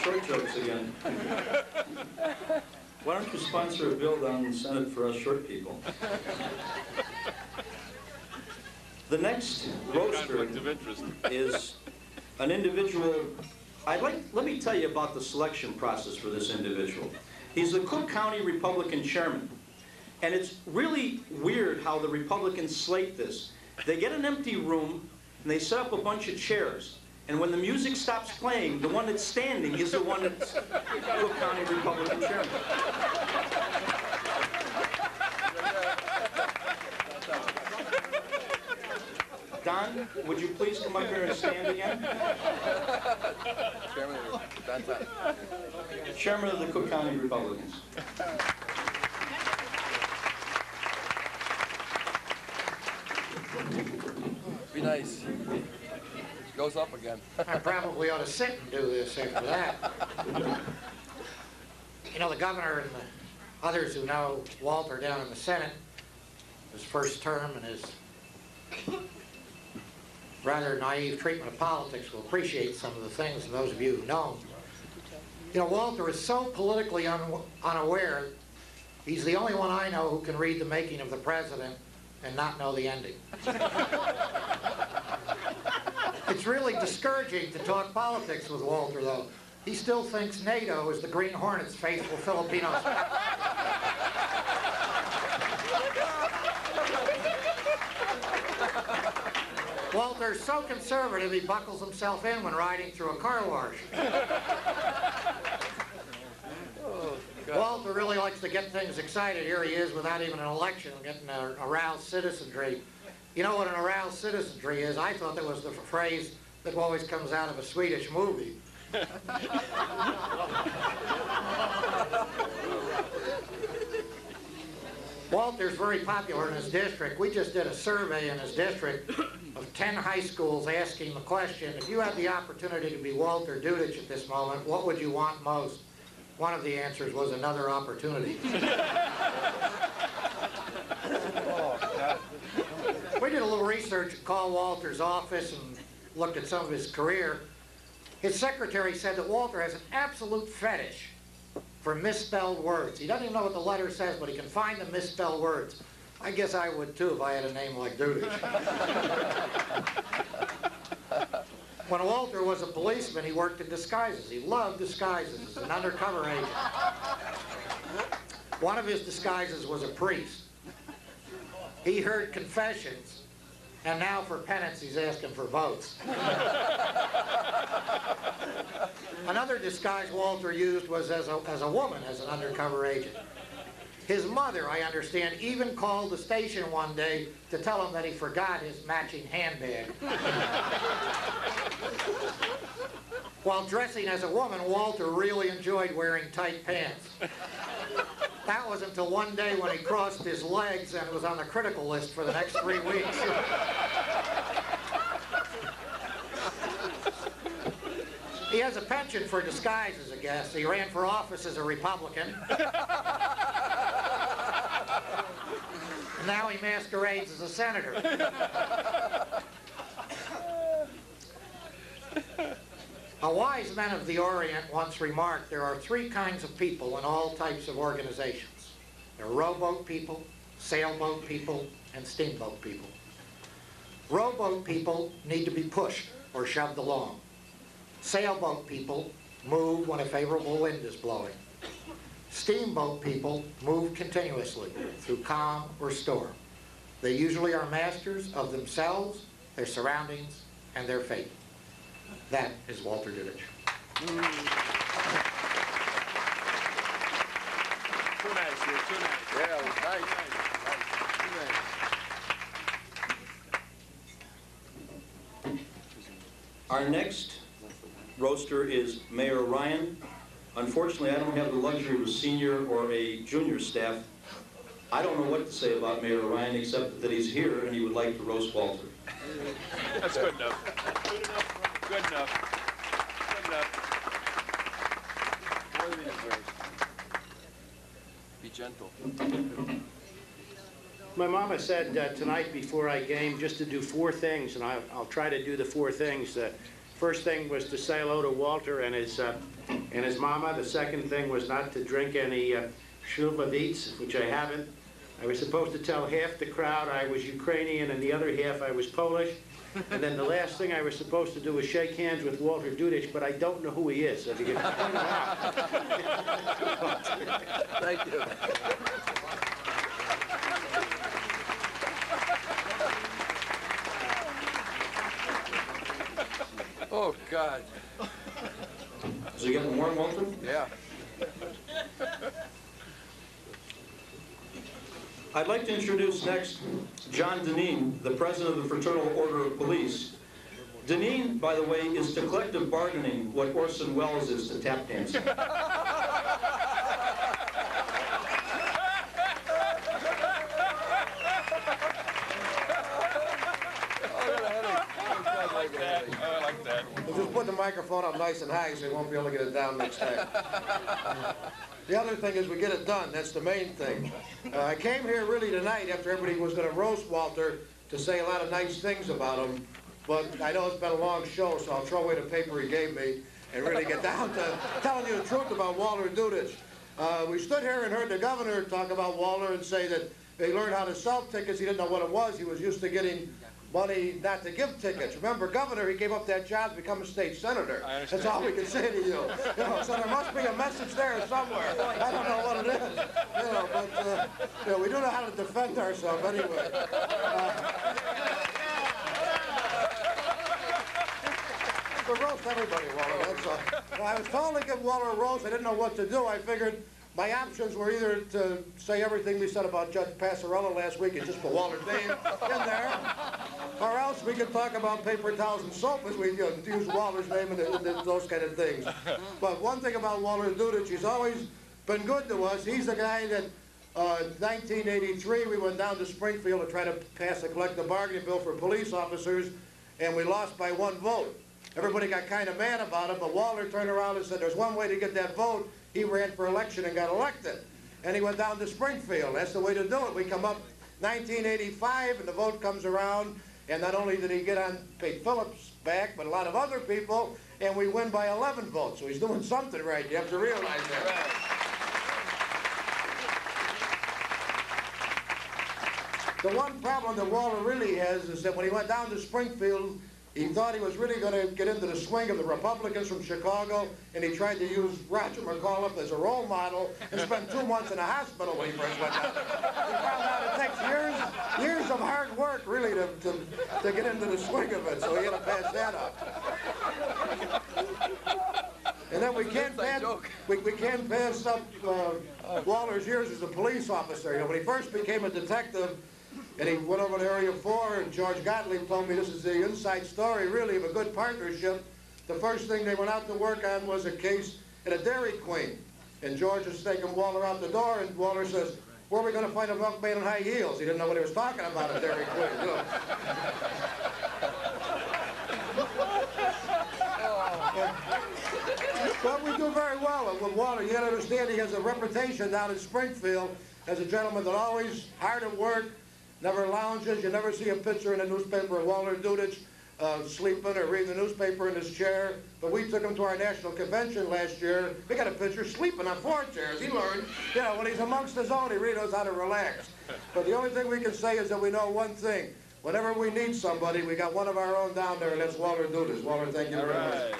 short jokes again. Why don't you sponsor a bill down in the Senate for us short people? The next roaster is an individual. Let me tell you about the selection process for this individual. He's the Cook County Republican chairman. And it's really weird how the Republicans slate this. They get an empty room and they set up a bunch of chairs. And when the music stops playing, the one that's standing is the one that's Cook County Republican chairman. Don, would you please come up here and stand again? Chairman of the Cook County Republicans. Be nice. Goes up again. I probably ought to sit and do this after that. You know, the governor and the others who know Walter down in the Senate, his first term and his rather naive treatment of politics will appreciate some of the things, and those of you who know him. You know, Walter is so politically unaware, he's the only one I know who can read the making of the president and not know the ending. It's really discouraging to talk politics with Walter, though. He still thinks NATO is the Green Hornet's faithful Filipinos. Walter's so conservative he buckles himself in when riding through a car wash. Walter really likes to get things excited. Here he is without even an election, getting aroused citizenry. You know what an aroused citizenry is? I thought that was the phrase that always comes out of a Swedish movie. Walter's very popular in his district. We just did a survey in his district of 10 high schools asking the question, if you had the opportunity to be Walter Dudycz at this moment, what would you want most? One of the answers was another opportunity. We did a little research at Call Walter's office and looked at some of his career. His secretary said that Walter has an absolute fetish for misspelled words. He doesn't even know what the letter says, but he can find the misspelled words. I guess I would too if I had a name like Dudycz. When Walter was a policeman, he worked in disguises. He loved disguises as an undercover agent. One of his disguises was a priest. He heard confessions, and now for penance he's asking for votes. Another disguise Walter used was as a woman, as an undercover agent. His mother, I understand, even called the station one day to tell him that he forgot his matching handbag. While dressing as a woman, Walter really enjoyed wearing tight pants. That was until one day when he crossed his legs and was on the critical list for the next 3 weeks. He has a penchant for disguises, I guess. He ran for office as a Republican. And now he masquerades as a senator. A wise man of the Orient once remarked, there are 3 kinds of people in all types of organizations. There are rowboat people, sailboat people, and steamboat people. Rowboat people need to be pushed or shoved along. Sailboat people move when a favorable wind is blowing. Steamboat people move continuously through calm or storm. They usually are masters of themselves, their surroundings, and their fate. That is Walter Dudycz. Too nice, you're too nice. Yeah, nice. Our next roaster is Mayor Ryan. Unfortunately, I don't have the luxury of a senior or a junior staff. I don't know what to say about Mayor Ryan except that he's here and he would like to roast Walter. That's good enough. Good enough. Good enough. Be gentle. My mama said tonight before I came just to do 4 things, and I'll try to do the 4 things. The first thing was to say hello to Walter and and his mama. The second thing was not to drink any Dudycz, which I haven't. I was supposed to tell half the crowd I was Ukrainian and the other half I was Polish. And then the last thing I was supposed to do was shake hands with Walter Dudycz, but I don't know who he is. So if you could point him out. Thank you. Oh, God. Is it getting warm, Walter? Yeah. I'd like to introduce next John Dineen, the President of the Fraternal Order of Police. Dineen, by the way, is to collective bargaining what Orson Welles is to tap dancing. I like that. We'll just put the microphone up nice and high so you won't be able to get it down next time. The other thing is we get it done. That's the main thing. I came here really tonight after everybody was going to roast Walter to say a lot of nice things about him. But I know it's been a long show, so I'll throw away the paper he gave me and really get down to telling you the truth about Walter Dudycz. We stood here and heard the governor talk about Walter and say that they learned how to sell tickets. He didn't know what it was. He was used to getting money not to give tickets. Remember, governor, he gave up that job to become a state senator. That's all we can say to you. So there must be a message there somewhere. I don't know what it is. But we do know how to defend ourselves anyway. To roast everybody, Walter, that's all. Well, I was told to give Walter a roast. I didn't know what to do. I figured my options were either to say everything we said about Judge Passarella last week and just put Walter's name in there, or else we could talk about paper towels and soap as we use Walter's name and those kind of things. But one thing about Walter Dudycz, he's always been good to us. He's the guy that, 1983, we went down to Springfield to try to pass a collective bargaining bill for police officers, and we lost by 1 vote. Everybody got kind of mad about it, but Walter turned around and said, there's one way to get that vote. He ran for election and got elected. And he went down to Springfield. That's the way to do it. We come up 1985, and the vote comes around, and not only did he get on Pete Phillips' back, but a lot of other people, and we win by 11 votes. So he's doing something right. You have to realize that. The one problem that Walter really has is that when he went down to Springfield, he thought he was really going to get into the swing of the Republicans from Chicago, and he tried to use Roger McAuliffe as a role model and spent 2 months in a hospital when he first went down. He found out it takes years of hard work, really, to get into the swing of it, so he had to pass that up. And then we can't pass up Walter's years as a police officer. You know, when he first became a detective, and he went over to Area 4, and George Gottlieb told me this is the inside story, really, of a good partnership. The first thing they went out to work on was a case at a Dairy Queen. And George was taking Walter out the door, and Walter says, where are we going to find a milkman in high heels? He didn't know what he was talking about at Dairy Queen. You know. But we do very well with Walter. You got to understand, he has a reputation down in Springfield as a gentleman that always hard at work, never lounges. You never see a picture in the newspaper of Walter Dudycz sleeping or reading the newspaper in his chair. But we took him to our national convention last year. We got a picture sleeping on 4 chairs. He learned, you know, when he's amongst his own, he really knows how to relax. But the only thing we can say is that we know one thing. Whenever we need somebody, we got one of our own down there, and that's Walter Dudycz. Walter, thank you very much.